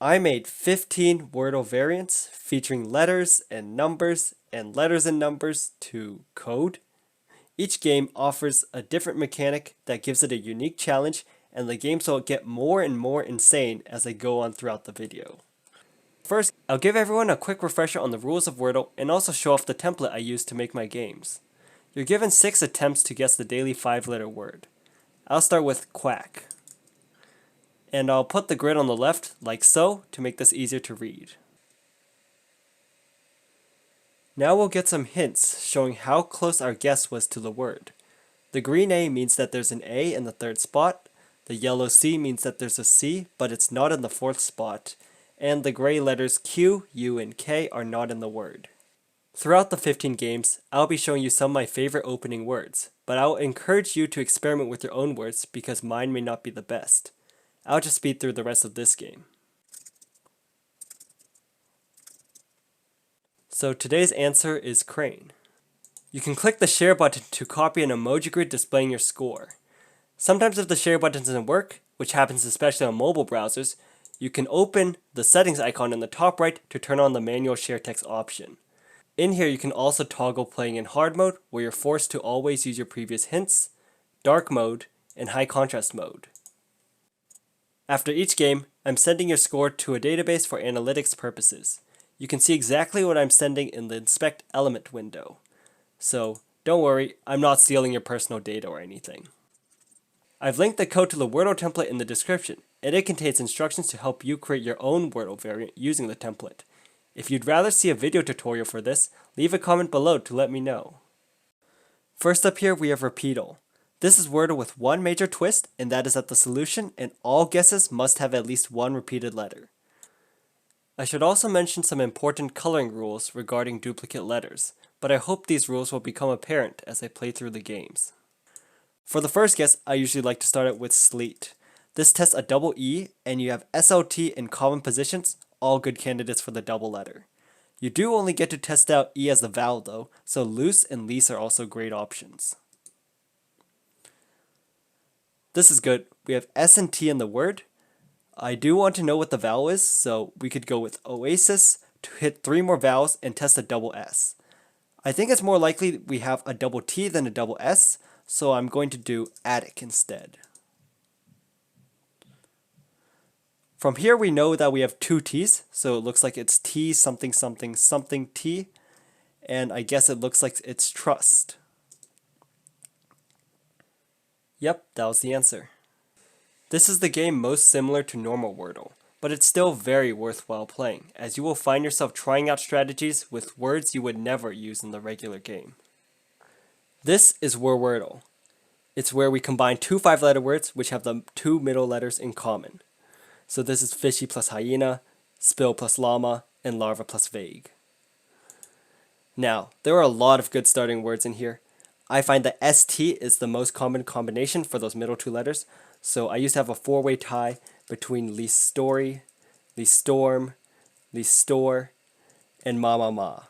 I made 15 Wordle variants featuring letters and numbers and letters and numbers to code. Each game offers a different mechanic that gives it a unique challenge, and the games will get more and more insane as I go on throughout the video. First, I'll give everyone a quick refresher on the rules of Wordle and also show off the template I used to make my games. You're given 6 attempts to guess the daily 5-letter word. I'll start with quack. And I'll put the grid on the left, like so, to make this easier to read. Now we'll get some hints showing how close our guess was to the word. The green A means that there's an A in the 3rd spot, the yellow C means that there's a C, but it's not in the 4th spot, and the gray letters Q, U, and K are not in the word. Throughout the 15 games, I'll be showing you some of my favorite opening words, but I'll encourage you to experiment with your own words because mine may not be the best. I'll just speed through the rest of this game. So today's answer is crane. You can click the share button to copy an emoji grid displaying your score. Sometimes if the share button doesn't work, which happens especially on mobile browsers, you can open the settings icon in the top right to turn on the manual share text option. In here you can also toggle playing in hard mode, where you're forced to always use your previous hints, dark mode, and high contrast mode. After each game, I'm sending your score to a database for analytics purposes. You can see exactly what I'm sending in the Inspect Element window. So don't worry, I'm not stealing your personal data or anything. I've linked the code to the Wordle template in the description, and it contains instructions to help you create your own Wordle variant using the template. If you'd rather see a video tutorial for this, leave a comment below to let me know. First up here we have Repeatle. This is Wordle with one major twist, and that is that the solution and all guesses must have at least one repeated letter. I should also mention some important coloring rules regarding duplicate letters, but I hope these rules will become apparent as I play through the games. For the first guess, I usually like to start it with SLEET. This tests a double E, and you have SLT in common positions, all good candidates for the double letter. You do only get to test out E as the vowel though, so loose and lease are also great options. This is good. We have S and T in the word. I do want to know what the vowel is, so we could go with oasis to hit 3 more vowels and test a double S. I think it's more likely we have a double T than a double S, so I'm going to do attic instead. From here we know that we have 2 T's, so it looks like it's T something something something T, and I guess it looks like it's trust. Yep, that was the answer. This is the game most similar to normal Wordle, but it's still very worthwhile playing, as you will find yourself trying out strategies with words you would never use in the regular game. This is Worwordle. It's where we combine 2 5-letter words which have the 2 middle letters in common. So this is fishy plus hyena, spill plus llama, and larva plus vague. Now, there are a lot of good starting words in here. I find that ST is the most common combination for those middle 2 letters, so I used to have a 4-way tie between least story, least storm, least store, and ma.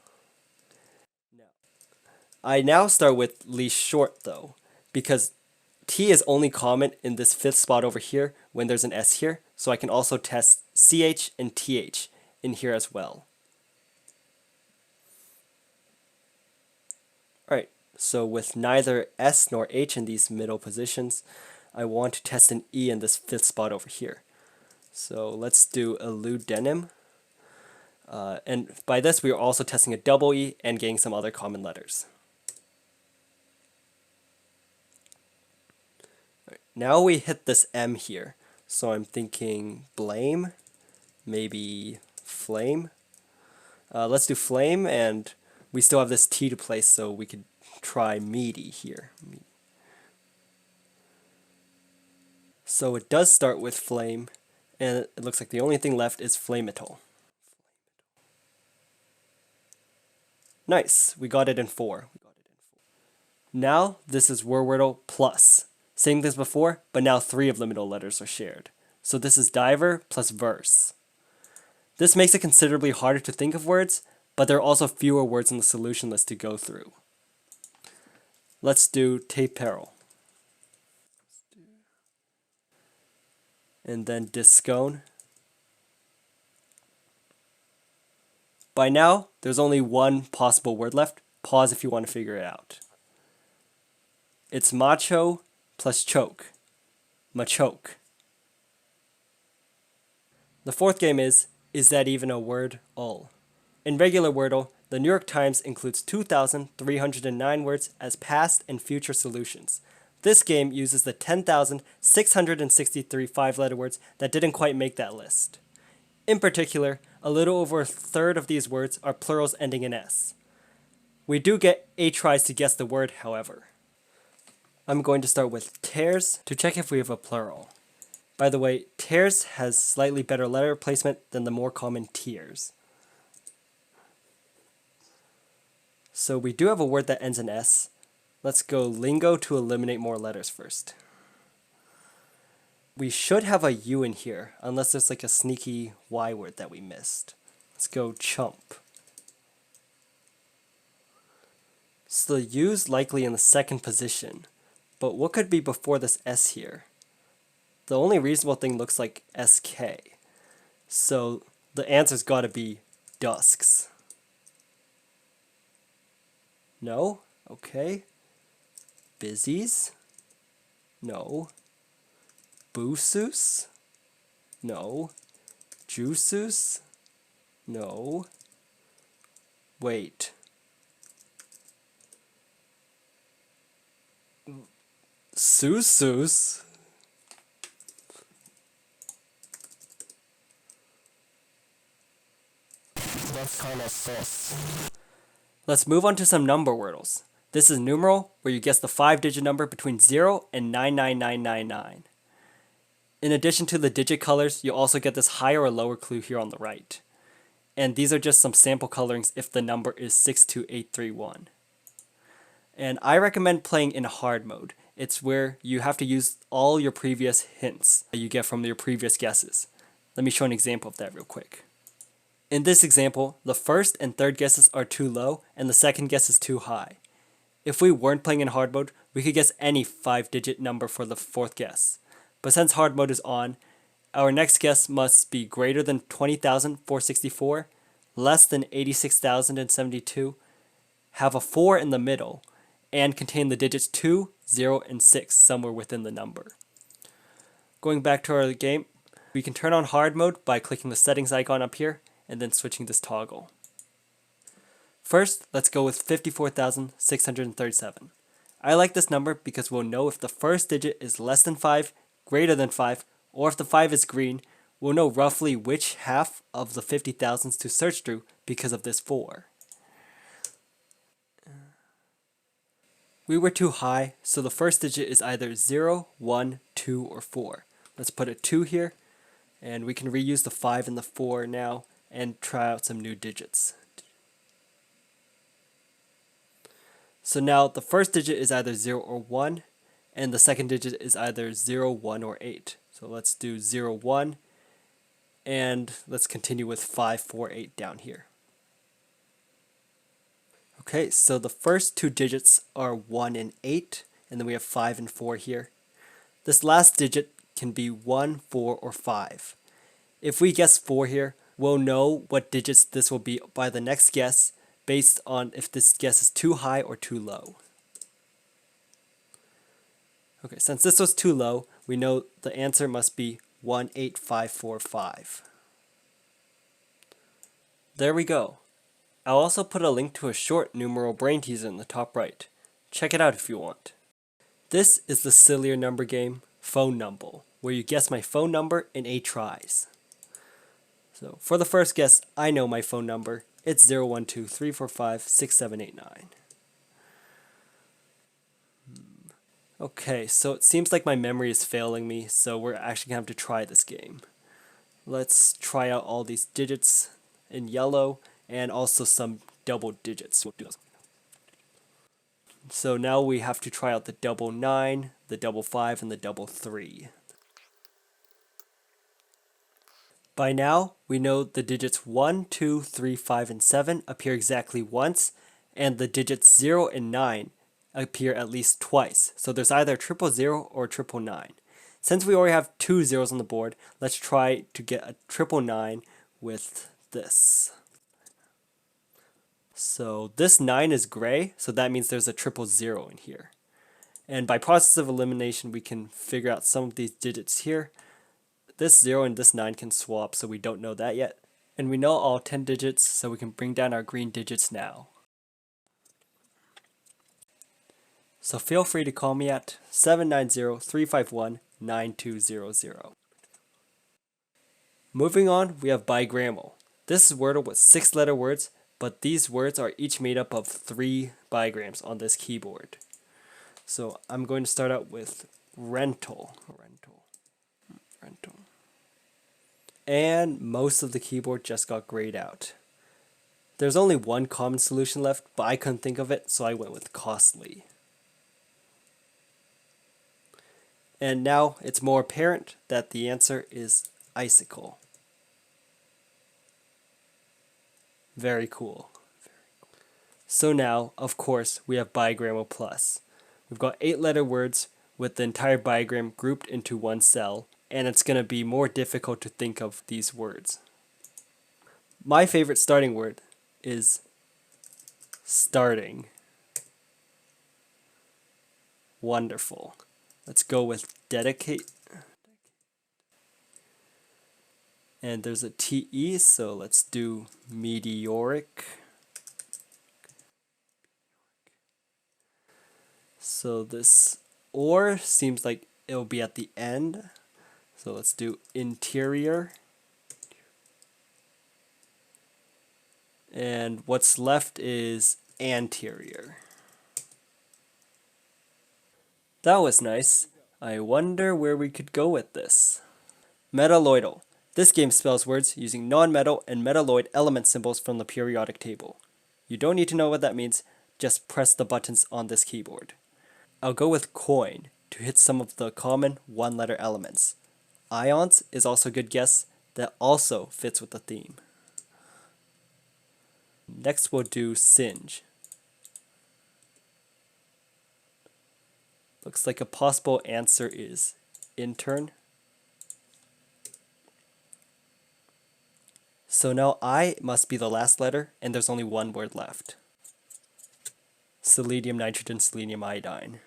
I now start with least short though, because T is only common in this 5th spot over here when there's an S here, so I can also test CH and TH in here as well. Alright, so with neither S nor H in these middle positions, I want to test an E in this 5th spot over here. So let's do eludenim. And by this we are also testing a double E and getting some other common letters. Now we hit this M here, so I'm thinking blame, maybe flame. Let's do flame, and we still have this T to place, so we could try meaty here. So it does start with flame, and it looks like the only thing left is Flameatle. Nice, we got it in 4. Now this is Worwordle Plus. Same thing as before, but now 3 of the middle letters are shared. So this is diver plus verse. This makes it considerably harder to think of words, but there are also fewer words in the solution list to go through. Let's do taperle. And then discone. By now, there's only one possible word left. Pause if you want to figure it out. It's macho plus choke. Machoke. The fourth game is that even a Wordle? In regular Wordle, the New York Times includes 2,309 words as past and future solutions. This game uses the 10,663 five-letter words that didn't quite make that list. In particular, a little over a third of these words are plurals ending in S. We do get 8 tries to guess the word, however. I'm going to start with tears to check if we have a plural. By the way, tears has slightly better letter placement than the more common tears. So we do have a word that ends in S. Let's go lingo to eliminate more letters first. We should have a U in here, unless there's like a sneaky Y word that we missed. Let's go chump. So the U's likely in the second position, but what could be before this S here? The only reasonable thing looks like SK. So the answer's gotta be dusks. No? Okay. Busies? No. Boosus? No. Juices? No. Wait. Susus? That's kind of sus. Let's move on to some number wordles. This is Numerle, where you guess the 5-digit number between 0 and 99999. In addition to the digit colors, you'll also get this higher or lower clue here on the right. And these are just some sample colorings if the number is 62831. And I recommend playing in hard mode. It's where you have to use all your previous hints that you get from your previous guesses. Let me show an example of that real quick. In this example, the first and third guesses are too low and the second guess is too high. If we weren't playing in hard mode, we could guess any 5-digit number for the fourth guess. But since hard mode is on, our next guess must be greater than 20,464, less than 86,072, have a 4 in the middle, and contain the digits 2, 0, and 6 somewhere within the number. Going back to our game, we can turn on hard mode by clicking the settings icon up here and then switching this toggle. First, let's go with 54,637. I like this number because we'll know if the first digit is less than 5, greater than 5, or if the 5 is green, we'll know roughly which half of the 50,000s to search through because of this 4. We were too high, so the first digit is either 0, 1, 2, or 4. Let's put a 2 here, and we can reuse the 5 and the 4 now and try out some new digits. So now the first digit is either 0 or 1, and the second digit is either 0, 1, or 8. So let's do 0, 1, and let's continue with 5, 4, 8 down here. Okay, so the first two digits are 1 and 8, and then we have 5 and 4 here. This last digit can be 1, 4, or 5. If we guess 4 here, we'll know what digits this will be by the next guess based on if this guess is too high or too low. Okay, since this was too low, we know the answer must be 18545. There we go. I'll also put a link to a short Numerle brain teaser in the top right. Check it out if you want. This is the sillier number game, Phone Numble, where you guess my phone number in 8 tries. So for the first guess, I know my phone number. It's 012-345-6789. Okay, so it seems like my memory is failing me, so we're actually going to have to try this game. Let's try out all these digits in yellow and also some double digits. We'll do those. So now we have to try out the double 9, the double 5, and the double 3. By now, we know the digits 1, 2, 3, 5, and 7 appear exactly once, and the digits 0 and 9 appear at least twice. So there's either 000 or 999. Since we already have 2 zeros on the board, let's try to get a 999 with this. So this 9 is gray, so that means there's a 000 in here. And by process of elimination, we can figure out some of these digits here. This 0 and this 9 can swap, so we don't know that yet. And we know all 10 digits, so we can bring down our green digits now. So feel free to call me at 790-351-9200. Moving on, we have Bigramle. This is Wordle with 6-letter words, but these words are each made up of 3 bigrams on this keyboard. So I'm going to start out with rental. And most of the keyboard just got grayed out. There's only one common solution left, but I couldn't think of it, so I went with costly. And now it's more apparent that the answer is icicle. Very cool. So now, of course, we have Bigramle Plus. We've got 8-letter words with the entire bigram grouped into one cell, and it's going to be more difficult to think of these words. My favorite starting word is starting. Wonderful. Let's go with dedicate. And there's a TE, so let's do meteoric. So this or seems like it'll be at the end. So let's do interior. And what's left is anterior. That was nice. I wonder where we could go with this. Metalloidle. This game spells words using non-metal and metalloid element symbols from the periodic table. You don't need to know what that means, just press the buttons on this keyboard. I'll go with coin to hit some of the common 1-letter elements. Ions is also a good guess that also fits with the theme. Next we'll do singe. Looks like a possible answer is intern. So now I must be the last letter, and there's only one word left. Selenium, nitrogen, selenium, iodine.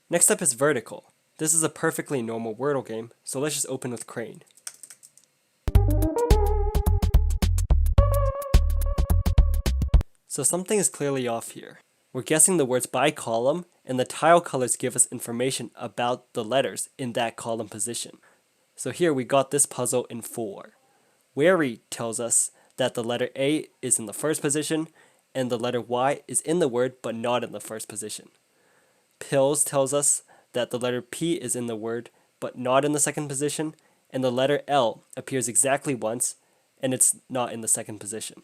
Next up is Verticle. This is a perfectly normal Wordle game, so let's just open with Crane. So something is clearly off here. We're guessing the words by column, and the tile colors give us information about the letters in that column position. So here we got this puzzle in 4. Wary tells us that the letter A is in the first position, and the letter Y is in the word but not in the first position. Pills tells us that the letter P is in the word but not in the second position, and the letter L appears exactly once and it's not in the second position.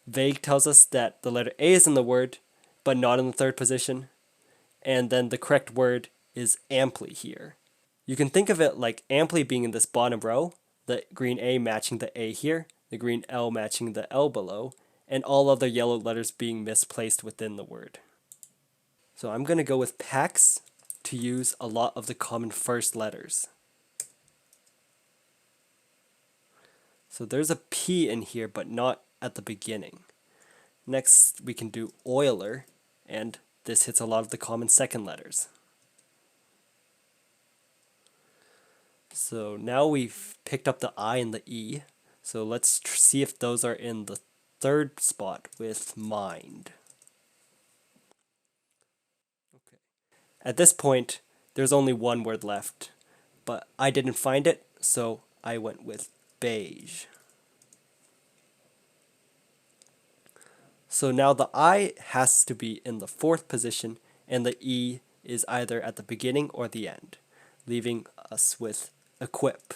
Vague tells us that the letter A is in the word but not in the third position, and then the correct word is amply here. You can think of it like amply being in this bottom row, the green A matching the A here, the green L matching the L below, and all other yellow letters being misplaced within the word. So I'm going to go with Pax to use a lot of the common first letters. So there's a P in here, but not at the beginning. Next, we can do Euler, and this hits a lot of the common second letters. So now we've picked up the I and the E, so let's see if those are in the third spot with mind. Okay. At this point, there's only one word left, but I didn't find it, so I went with beige. So now the I has to be in the fourth position, and the E is either at the beginning or the end, leaving us with equip.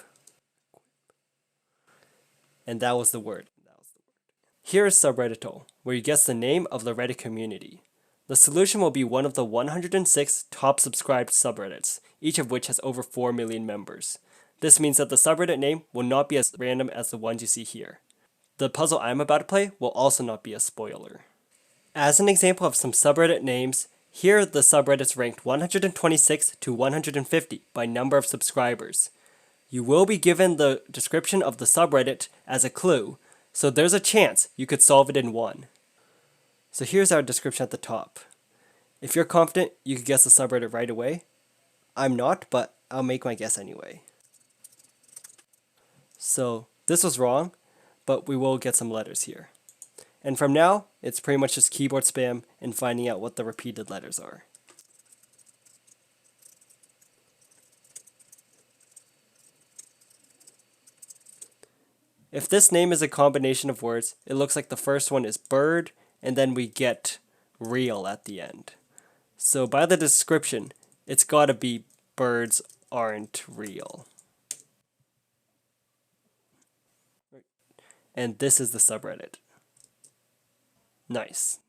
And that was the word. Here is Subredditle, where you guess the name of the Reddit community. The solution will be one of the 106 top subscribed subreddits, each of which has over 4 million members. This means that the subreddit name will not be as random as the ones you see here. The puzzle I'm about to play will also not be a spoiler. As an example of some subreddit names, here the subreddits ranked 126 to 150 by number of subscribers. You will be given the description of the subreddit as a clue, So there's a chance you could solve it in one. So here's our description at the top. If you're confident you could guess the subreddit right away, I'm not, but I'll make my guess anyway. So this was wrong, but we will get some letters here. And from now, it's pretty much just keyboard spam and finding out what the repeated letters are. If this name is a combination of words, it looks like the first one is bird, and then we get real at the end. So by the description, it's gotta be birds aren't real. And this is the subreddit. Nice.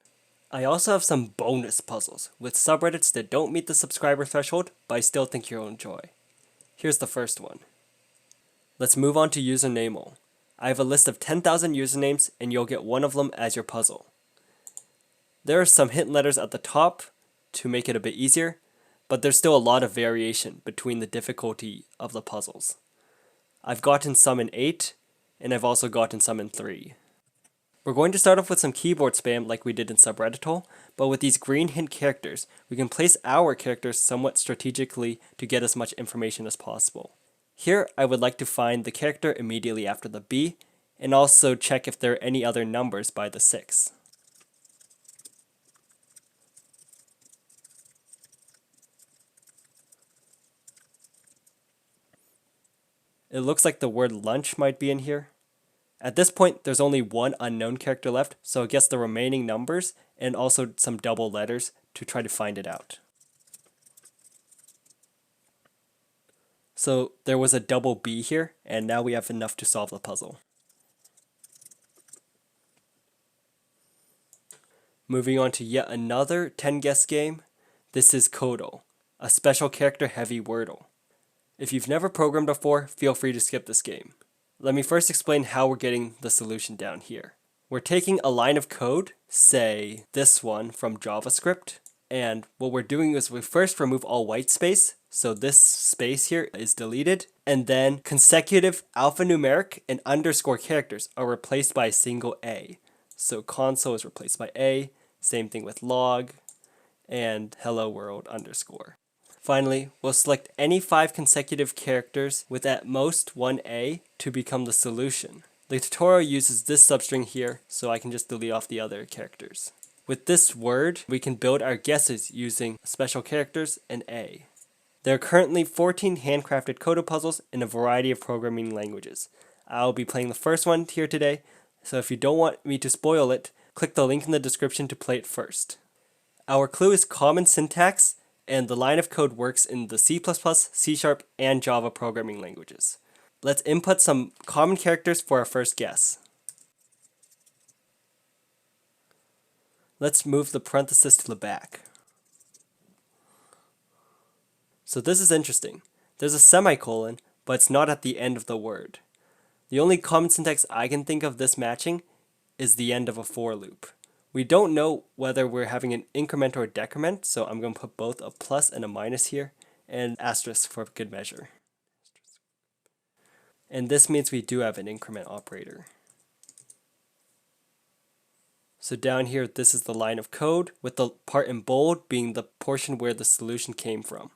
I also have some bonus puzzles with subreddits that don't meet the subscriber threshold, but I still think you'll enjoy. Here's the first one. Let's move on to Usernamle. I have a list of 10,000 usernames, and you'll get one of them as your puzzle. There are some hint letters at the top to make it a bit easier, but there's still a lot of variation between the difficulty of the puzzles. I've gotten some in 8, and I've also gotten some in 3. We're going to start off with some keyboard spam like we did in Subredditle, but with these green hint characters, we can place our characters somewhat strategically to get as much information as possible. Here, I would like to find the character immediately after the B, and also check if there are any other numbers by the 6. It looks like the word lunch might be in here. At this point, there's only one unknown character left, so I guess the remaining numbers and also some double letters to try to find it out. So there was a double B here, and now we have enough to solve the puzzle. Moving on to yet another 10-guess game. This is Codle, a special character heavy Wordle. If you've never programmed before, feel free to skip this game. Let me first explain how we're getting the solution down here. We're taking a line of code, say this one from JavaScript, and what we're doing is we first remove all white space, so this space here is deleted, and then consecutive alphanumeric and underscore characters are replaced by a single A. So console is replaced by A, same thing with log, and hello world underscore. Finally, we'll select any 5 consecutive characters with at most one A to become the solution. The tutorial uses this substring here, so I can just delete off the other characters. With this word, we can build our guesses using special characters and A. There are currently 14 handcrafted Codle puzzles in a variety of programming languages. I'll be playing the first one here today, so if you don't want me to spoil it, click the link in the description to play it first. Our clue is common syntax, and the line of code works in the C++, C#, and Java programming languages. Let's input some common characters for our first guess. Let's move the parenthesis to the back. So this is interesting. There's a semicolon, but it's not at the end of the word. The only common syntax I can think of this matching is the end of a for loop. We don't know whether we're having an increment or a decrement, so I'm going to put both a plus and a minus here, and asterisk for good measure. And this means we do have an increment operator. So down here, this is the line of code, with the part in bold being the portion where the solution came from.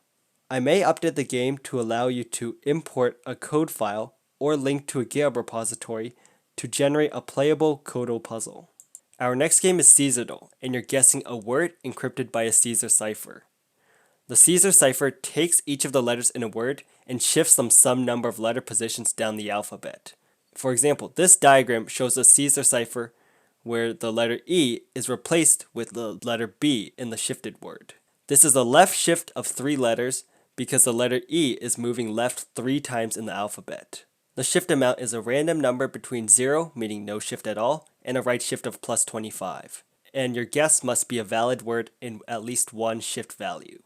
I may update the game to allow you to import a code file or link to a GitHub repository to generate a playable Codle puzzle. Our next game is Caesardle, and you're guessing a word encrypted by a Caesar cipher. The Caesar cipher takes each of the letters in a word and shifts them some number of letter positions down the alphabet. For example, this diagram shows a Caesar cipher where the letter E is replaced with the letter B in the shifted word. This is a left shift of 3 letters because the letter E is moving left 3 times in the alphabet. The shift amount is a random number between 0, meaning no shift at all, and a right shift of plus 25. And your guess must be a valid word in at least one shift value.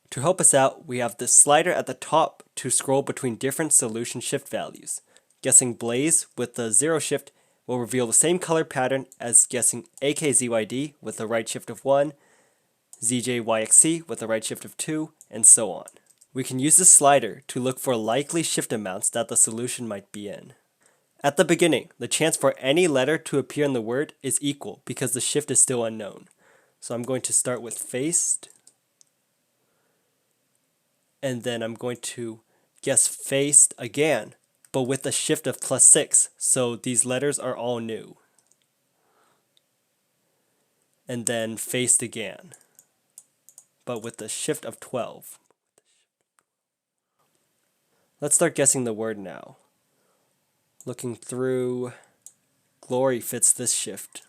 To help us out, we have this slider at the top to scroll between different solution shift values. Guessing blaze with the 0 shift will reveal the same color pattern as guessing AKZYD with a right shift of 1, ZJYXC with a right shift of 2, and so on. We can use this slider to look for likely shift amounts that the solution might be in. At the beginning, the chance for any letter to appear in the word is equal because the shift is still unknown. So I'm going to start with faced, and then I'm going to guess faced again, but with a shift of +6, so these letters are all new. And then faced again, but with a shift of 12. Let's start guessing the word now. Looking through, glory fits this shift.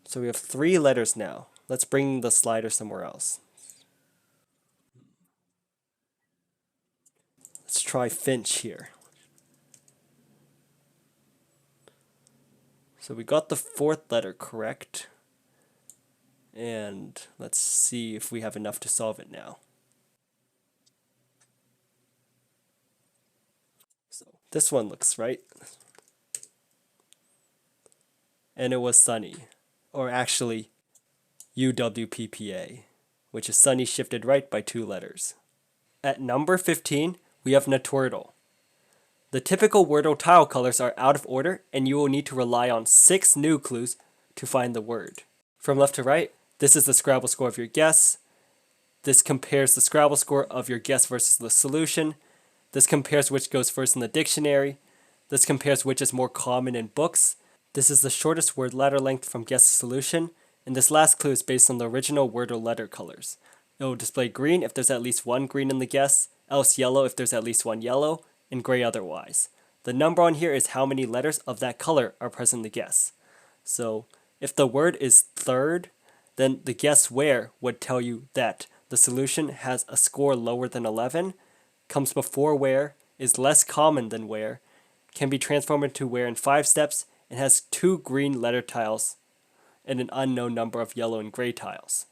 So we have 3 letters now. Let's bring the slider somewhere else. Let's try Finch here. So we got the 4th letter correct. And let's see if we have enough to solve it now. So this one looks right. And it was sunny. Or actually, UWPPA, which is sunny shifted right by 2 letters. At number 15, we have Notwordle. The typical Wordle tile colors are out of order, and you will need to rely on 6 new clues to find the word. From left to right, this is the Scrabble score of your guess. This compares the Scrabble score of your guess versus the solution. This compares which goes first in the dictionary. This compares which is more common in books. This is the shortest word letter length from guess to solution, and this last clue is based on the original Wordle letter colors. It will display green if there's at least 1 green in the guess, else yellow if there's at least 1 yellow, and gray otherwise. The number on here is how many letters of that color are present in the guess. So if the word is third, then the guess where would tell you that the solution has a score lower than 11, comes before where, is less common than where, can be transformed into where in 5 steps, and has 2 green letter tiles and an unknown number of yellow and gray tiles.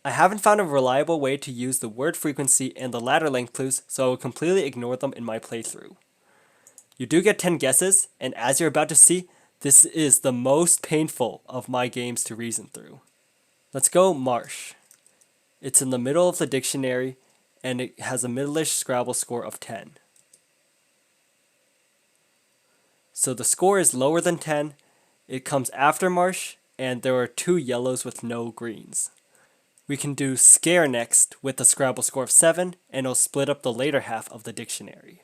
I haven't found a reliable way to use the word frequency and the ladder length clues, so I will completely ignore them in my playthrough. You do get 10 guesses, and as you're about to see, this is the most painful of my games to reason through. Let's go marsh. It's in the middle of the dictionary, and it has a middle-ish Scrabble score of 10. So the score is lower than 10, it comes after marsh, and there are 2 yellows with no greens. We can do scare next with a Scrabble score of 7, and it'll split up the later half of the dictionary.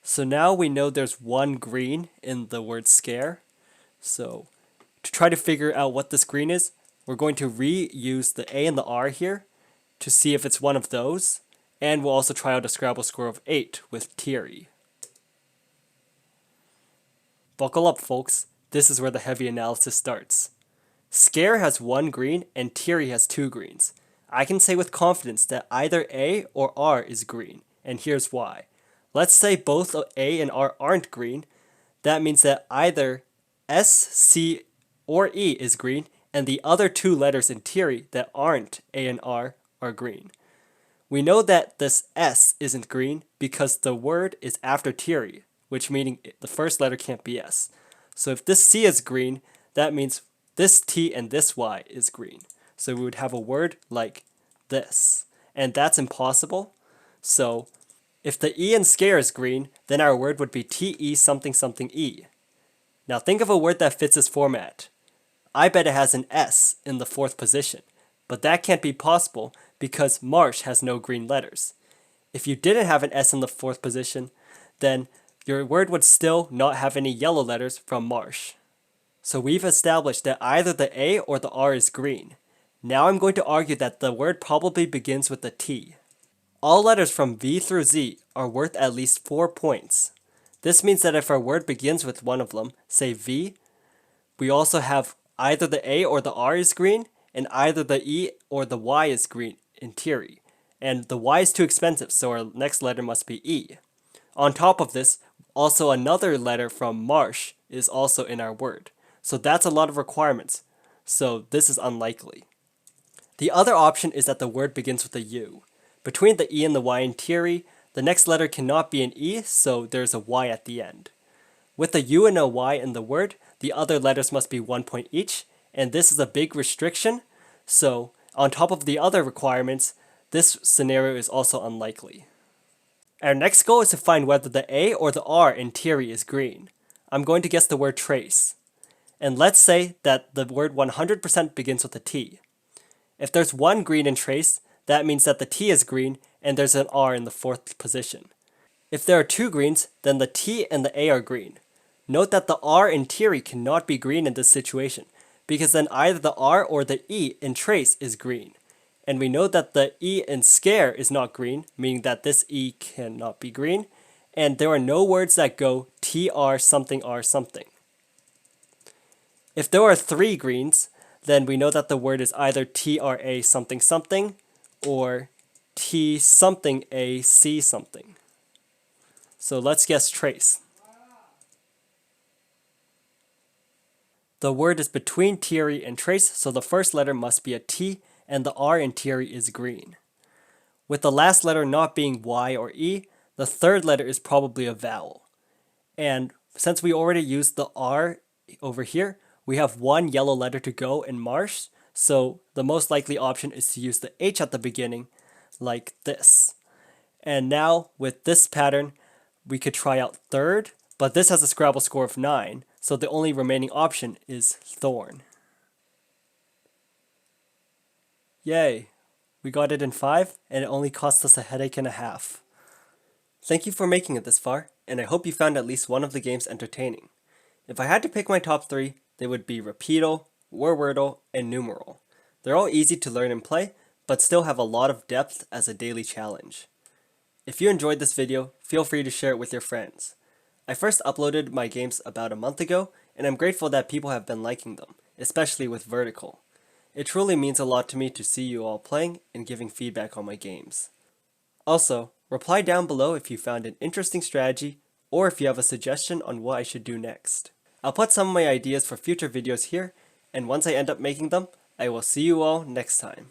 So now we know there's 1 green in the word scare. So to try to figure out what this green is, we're going to reuse the A and the R here to see if it's one of those, and we'll also try out a Scrabble score of 8 with Thierry. Buckle up, folks. This is where the heavy analysis starts. Scare has 1 green and Thierry has 2 greens. I can say with confidence that either A or R is green, and here's why. Let's say both A and R aren't green. That means that either S, C, or E is green, and the other 2 letters in Thierry that aren't A and R are green. We know that this S isn't green because the word is after Thierry, which meaning the first letter can't be S. So if this C is green, that means this T and this Y is green. So we would have a word like this. And that's impossible. So if the E in scare is green, then our word would be TE something something E. Now think of a word that fits this format. I bet it has an S in the 4th position, but that can't be possible because marsh has no green letters. If you didn't have an S in the 4th position, then your word would still not have any yellow letters from marsh. So we've established that either the A or the R is green. Now I'm going to argue that the word probably begins with a T. All letters from V through Z are worth at least 4 points. This means that if our word begins with one of them, say V, we also have either the A or the R is green, and either the E or the Y is green in Thierry. And the Y is too expensive, so our next letter must be E. On top of this, also another letter from marsh is also in our word. So that's a lot of requirements. So this is unlikely. The other option is that the word begins with a U. Between the E and the Y in Thierry, the next letter cannot be an E, so there's a Y at the end. With a U and a Y in the word, the other letters must be 1 point each, and this is a big restriction. So on top of the other requirements, this scenario is also unlikely. Our next goal is to find whether the A or the R in theory is green. I'm going to guess the word trace. And let's say that the word 100% begins with a T. If there's one green in trace, that means that the T is green and there's an R in the fourth position. If there are two greens, then the T and the A are green. Note that the R in theory cannot be green in this situation, because then either the R or the E in trace is green. And we know that the E in scare is not green, meaning that this E cannot be green, and there are no words that go TR something R something. If there are three greens, then we know that the word is either TRA something something or T something A C something. So let's guess trace. The word is between theory and trace, so the first letter must be a T, and the R in theory is green. With the last letter not being Y or E, the third letter is probably a vowel. And since we already used the R over here, we have one yellow letter to go in marsh, so the most likely option is to use the H at the beginning, like this. And now, with this pattern, we could try out third, but this has a Scrabble score of 9, so the only remaining option is thorn. Yay! We got it in 5, and it only cost us a headache and a half. Thank you for making it this far, and I hope you found at least one of the games entertaining. If I had to pick my top 3, they would be Repeatle, Worwordle, and Numerle. They're all easy to learn and play, but still have a lot of depth as a daily challenge. If you enjoyed this video, feel free to share it with your friends. I first uploaded my games about a month ago, and I'm grateful that people have been liking them, especially with Verticle. It truly means a lot to me to see you all playing and giving feedback on my games. Also, reply down below if you found an interesting strategy or if you have a suggestion on what I should do next. I'll put some of my ideas for future videos here, and once I end up making them, I will see you all next time.